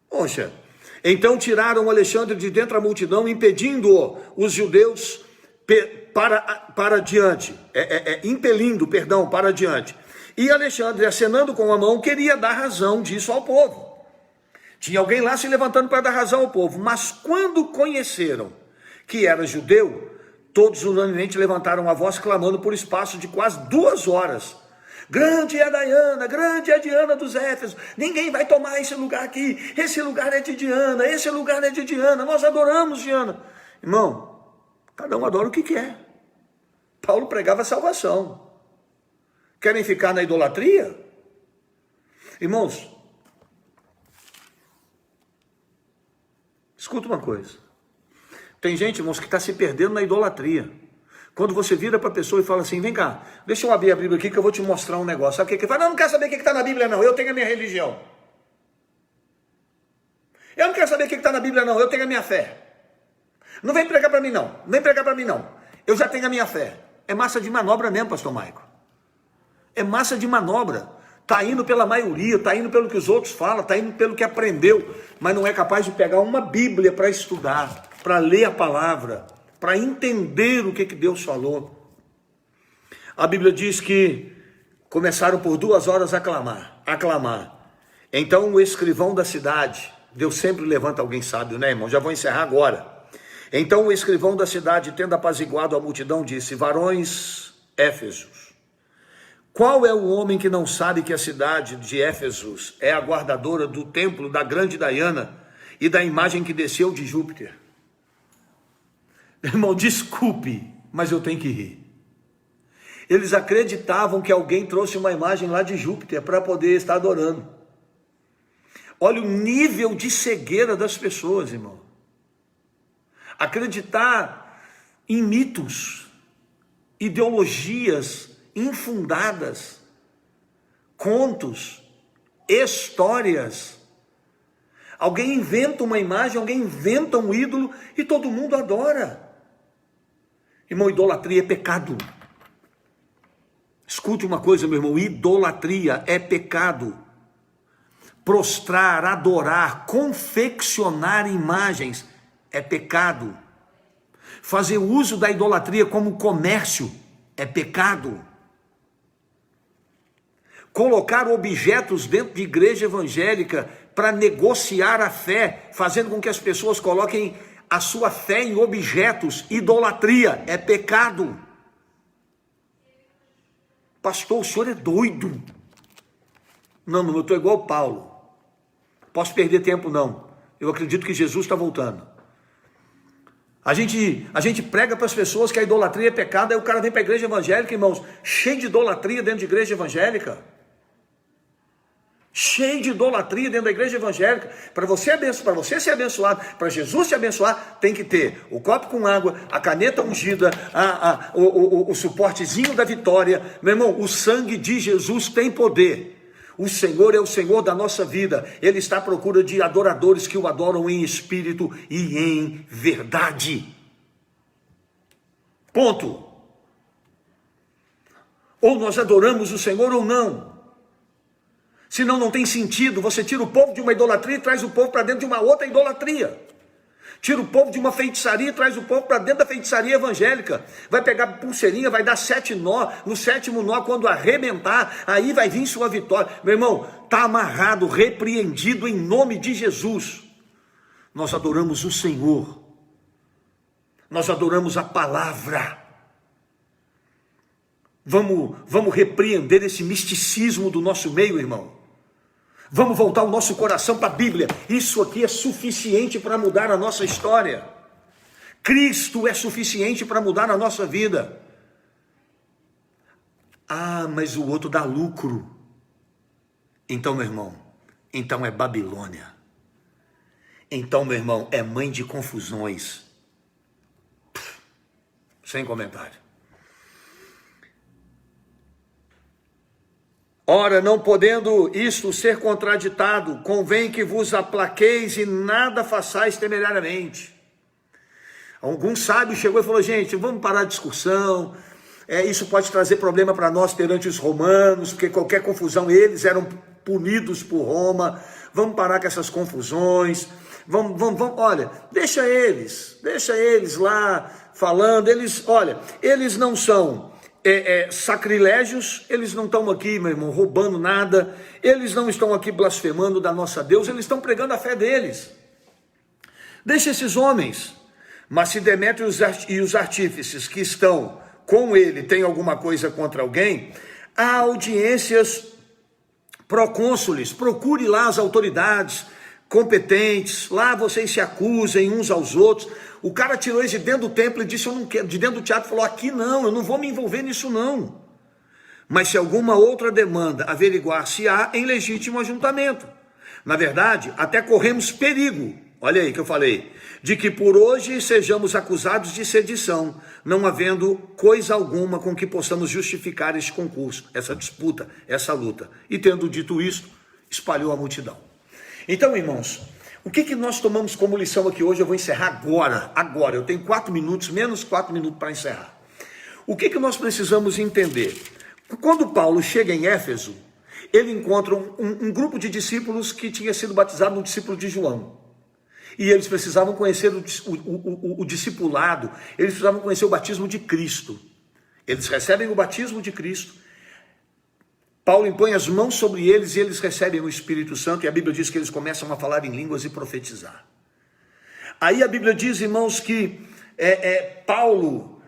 Poxa. Então tiraram Alexandre de dentro da multidão, impedindo os judeus para diante. Impelindo, para diante. E Alexandre, acenando com a mão, queria dar razão disso ao povo. Tinha alguém lá se levantando para dar razão ao povo. Mas quando conheceram que era judeu, todos unanimemente levantaram a voz, clamando por espaço de quase 2 horas: grande é Diana dos Éfesos. Ninguém vai tomar esse lugar aqui. Esse lugar é de Diana, esse lugar é de Diana. Nós adoramos Diana. Irmão, cada um adora o que quer. Paulo pregava salvação. Querem ficar na idolatria? Irmãos, escuta uma coisa. Tem gente, irmãos, que está se perdendo na idolatria. Quando você vira para a pessoa e fala assim, vem cá, deixa eu abrir a Bíblia aqui que eu vou te mostrar um negócio. Sabe o que ele fala? Não, não quero saber o que está na Bíblia não, eu tenho a minha religião. Eu não quero saber o que está na Bíblia não, eu tenho a minha fé. Não vem pregar para mim não, não vem pregar para mim não. Eu já tenho a minha fé. É massa de manobra mesmo, pastor Maico. É massa de manobra. Está indo pela maioria, está indo pelo que os outros falam, está indo pelo que aprendeu, mas não é capaz de pegar uma Bíblia para estudar, para ler a palavra, para entender o que Deus falou. A Bíblia diz que começaram por 2 horas a clamar. Então o escrivão da cidade, Deus sempre levanta alguém sábio, né, irmão? Já vou encerrar agora. Então o escrivão da cidade, tendo apaziguado a multidão, disse, varões Éfesos, qual é o homem que não sabe que a cidade de Éfesos é a guardadora do templo da grande Diana e da imagem que desceu de Júpiter? Irmão, desculpe, mas eu tenho que rir. Eles acreditavam que alguém trouxe uma imagem lá de Júpiter para poder estar adorando. Olha o nível de cegueira das pessoas, irmão. Acreditar em mitos, ideologias infundadas, contos, histórias. Alguém inventa uma imagem, alguém inventa um ídolo e todo mundo adora. Irmão, idolatria é pecado. Escute uma coisa, meu irmão, idolatria é pecado. Prostrar, adorar, confeccionar imagens é pecado. Fazer uso da idolatria como comércio é pecado. Colocar objetos dentro de igreja evangélica para negociar a fé, fazendo com que as pessoas coloquem a sua fé em objetos, idolatria, é pecado. Pastor, o senhor é doido. Não, eu estou igual Paulo. Posso perder tempo não. Eu acredito que Jesus está voltando. A gente prega para as pessoas que a idolatria é pecado, aí o cara vem para a igreja evangélica, irmãos, cheio de idolatria dentro de igreja evangélica. Cheio de idolatria dentro da igreja evangélica. Para você ser abençoado, para Jesus te abençoar, tem que ter o copo com água, a caneta ungida, o suportezinho da vitória. Meu irmão, o sangue de Jesus tem poder. O Senhor é o Senhor da nossa vida. Ele está à procura de adoradores que o adoram em espírito e em verdade. Ponto. Ou nós adoramos o Senhor ou não. Senão não tem sentido. Você tira o povo de uma idolatria e traz o povo para dentro de uma outra idolatria. Tira o povo de uma feitiçaria e traz o povo para dentro da feitiçaria evangélica. Vai pegar pulseirinha, vai dar 7 nó. No 7º nó, quando arrebentar, aí vai vir sua vitória. Meu irmão, está amarrado, repreendido em nome de Jesus. Nós adoramos o Senhor. Nós adoramos a palavra. Vamos repreender esse misticismo do nosso meio, irmão. Vamos voltar o nosso coração para a Bíblia. Isso aqui é suficiente para mudar a nossa história. Cristo é suficiente para mudar a nossa vida. Ah, mas o outro dá lucro. Então, meu irmão, então é Babilônia. Então, meu irmão, é mãe de confusões. Sem comentário. Ora, não podendo isto ser contraditado, convém que vos aplaqueis e nada façais temerariamente. Algum sábio chegou e falou, gente, vamos parar a discussão, isso pode trazer problema para nós perante os romanos, porque qualquer confusão, eles eram punidos por Roma, vamos parar com essas confusões, olha, deixa eles lá falando, eles não são... sacrilégios, eles não estão aqui, meu irmão, roubando nada, eles não estão aqui blasfemando da nossa Deus, eles estão pregando a fé deles. Deixa esses homens. Mas se Demétrio e os artífices que estão com ele têm alguma coisa contra alguém, há audiências procônsules, procure lá as autoridades competentes, lá vocês se acusem uns aos outros. O cara tirou eles de dentro do templo e disse, eu não quero, de dentro do teatro falou, aqui não, eu não vou me envolver nisso não. Mas se alguma outra demanda, averiguar se há em legítimo ajuntamento. Na verdade, até corremos perigo, Olha aí que eu falei. De que por hoje sejamos acusados de sedição, não havendo coisa alguma com que possamos justificar este concurso, essa disputa, essa luta. E tendo dito isto, espalhou a multidão. Então, irmãos, o que nós tomamos como lição aqui hoje? Eu vou encerrar agora. Eu tenho 4 minutos, menos 4 minutos para encerrar. O que nós precisamos entender? Quando Paulo chega em Éfeso, ele encontra um grupo de discípulos que tinha sido batizado no discípulo de João. E eles precisavam conhecer o discipulado, eles precisavam conhecer o batismo de Cristo. Eles recebem o batismo de Cristo. Paulo impõe as mãos sobre eles e eles recebem o Espírito Santo, e a Bíblia diz que eles começam a falar em línguas e profetizar. Aí a Bíblia diz, irmãos, que Paulo,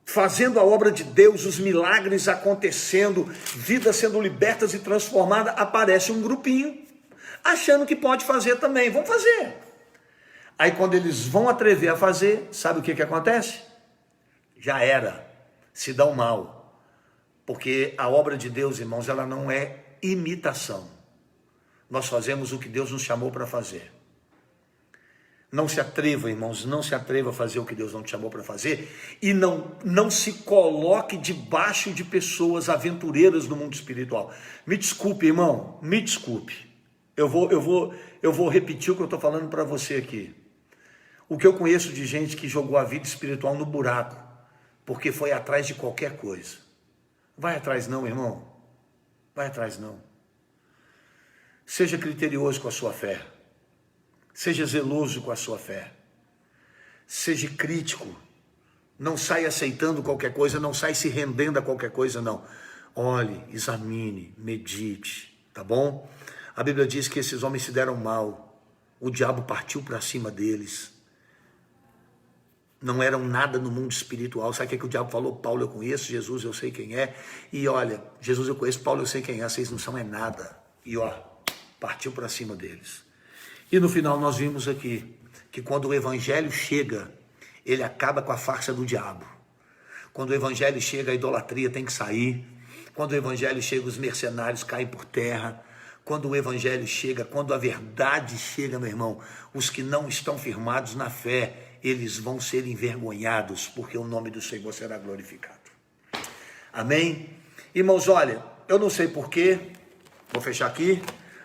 fazendo a obra de Deus, os milagres acontecendo, vidas sendo libertas e transformadas, aparece um grupinho, achando que pode fazer também. Vamos fazer. Aí quando eles vão atrever a fazer, sabe o que acontece? Já era, se dão mal. Porque a obra de Deus, irmãos, ela não é imitação. Nós fazemos o que Deus nos chamou para fazer. Não se atreva, irmãos, não se atreva a fazer o que Deus não te chamou para fazer. E não se coloque debaixo de pessoas aventureiras no mundo espiritual. Me desculpe, irmão, me desculpe. Eu vou repetir o que eu estou falando para você aqui. O que eu conheço de gente que jogou a vida espiritual no buraco, porque foi atrás de qualquer coisa. Vai atrás não, irmão. Vai atrás não. Seja criterioso com a sua fé. Seja zeloso com a sua fé. Seja crítico. Não saia aceitando qualquer coisa, não saia se rendendo a qualquer coisa, não. Olhe, examine, medite, tá bom? A Bíblia diz que esses homens se deram mal. O diabo partiu para cima deles. Não eram nada no mundo espiritual. Sabe o que o diabo falou? Paulo eu conheço, Jesus eu sei quem é. E olha, Jesus eu conheço, Paulo eu sei quem é. Vocês não são nada. E partiu para cima deles. E no final nós vimos aqui que quando o evangelho chega, ele acaba com a farsa do diabo. Quando o evangelho chega, a idolatria tem que sair. Quando o evangelho chega, os mercenários caem por terra. Quando o evangelho chega, quando a verdade chega, meu irmão, os que não estão firmados na fé, eles vão ser envergonhados, porque o nome do Senhor será glorificado. Amém? Irmãos, olha, eu não sei porquê, vou fechar aqui.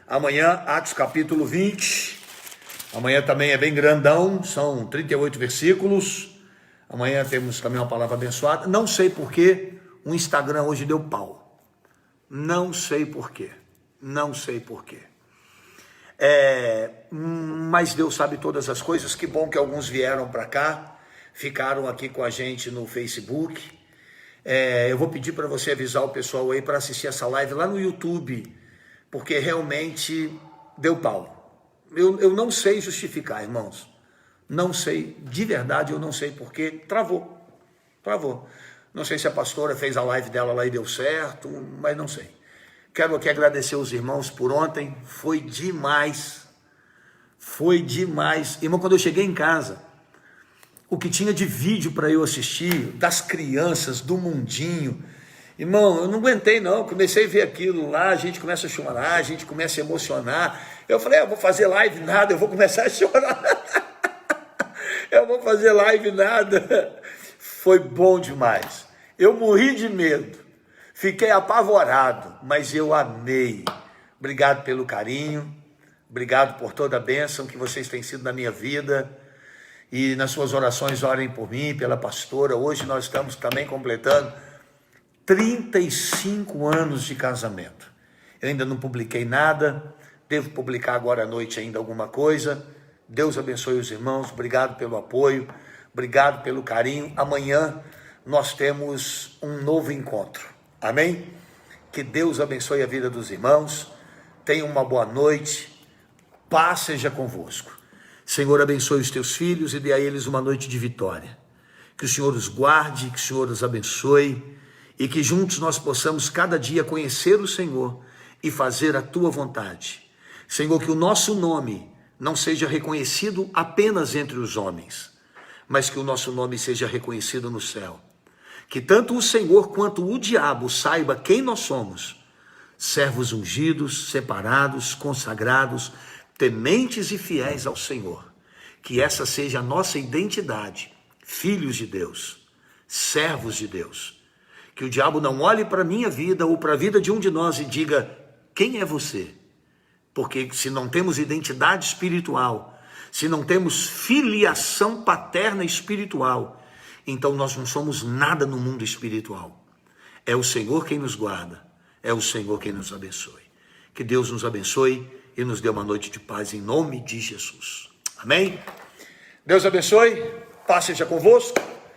Amanhã, Atos capítulo 20. Amanhã também é bem grandão, são 38 versículos. Amanhã temos também uma palavra abençoada. Não sei porquê, o Instagram hoje deu pau. Não sei porquê. Não sei porquê. Mas Deus sabe todas as coisas. Que bom que alguns vieram para cá, ficaram aqui com a gente no Facebook. Eu vou pedir para você avisar o pessoal aí para assistir essa live lá no YouTube, porque realmente deu pau. Eu não sei justificar, irmãos. Não sei, de verdade eu não sei porque travou. Não sei se a pastora fez a live dela lá e deu certo, mas não sei. Quero aqui agradecer os irmãos por ontem, foi demais. Irmão, quando eu cheguei em casa, o que tinha de vídeo para eu assistir, das crianças, do mundinho, irmão, eu não aguentei não, comecei a ver aquilo lá, a gente começa a chorar, a gente começa a emocionar. Eu falei, eu vou fazer live nada, eu vou começar a chorar. Eu vou fazer live nada. Foi bom demais. Eu morri de medo. Fiquei apavorado, mas eu amei. Obrigado pelo carinho, obrigado por toda a bênção que vocês têm sido na minha vida. E nas suas orações orem por mim, pela pastora. Hoje nós estamos também completando 35 anos de casamento. Eu ainda não publiquei nada, devo publicar agora à noite ainda alguma coisa. Deus abençoe os irmãos, obrigado pelo apoio, obrigado pelo carinho. Amanhã nós temos um novo encontro. Amém? Que Deus abençoe a vida dos irmãos. Tenham uma boa noite. Paz seja convosco. Senhor, abençoe os teus filhos e dê a eles uma noite de vitória. Que o Senhor os guarde, que o Senhor os abençoe e que juntos nós possamos cada dia conhecer o Senhor e fazer a tua vontade. Senhor, que o nosso nome não seja reconhecido apenas entre os homens, mas que o nosso nome seja reconhecido no céu. Que tanto o Senhor quanto o diabo saiba quem nós somos, servos ungidos, separados, consagrados, tementes e fiéis ao Senhor. Que essa seja a nossa identidade, filhos de Deus, servos de Deus. Que o diabo não olhe para a minha vida ou para a vida de um de nós e diga, quem é você? Porque se não temos identidade espiritual, se não temos filiação paterna espiritual, então nós não somos nada no mundo espiritual. É o Senhor quem nos guarda, é o Senhor quem nos abençoe. Que Deus nos abençoe e nos dê uma noite de paz em nome de Jesus. Amém? Deus abençoe, paz seja convosco.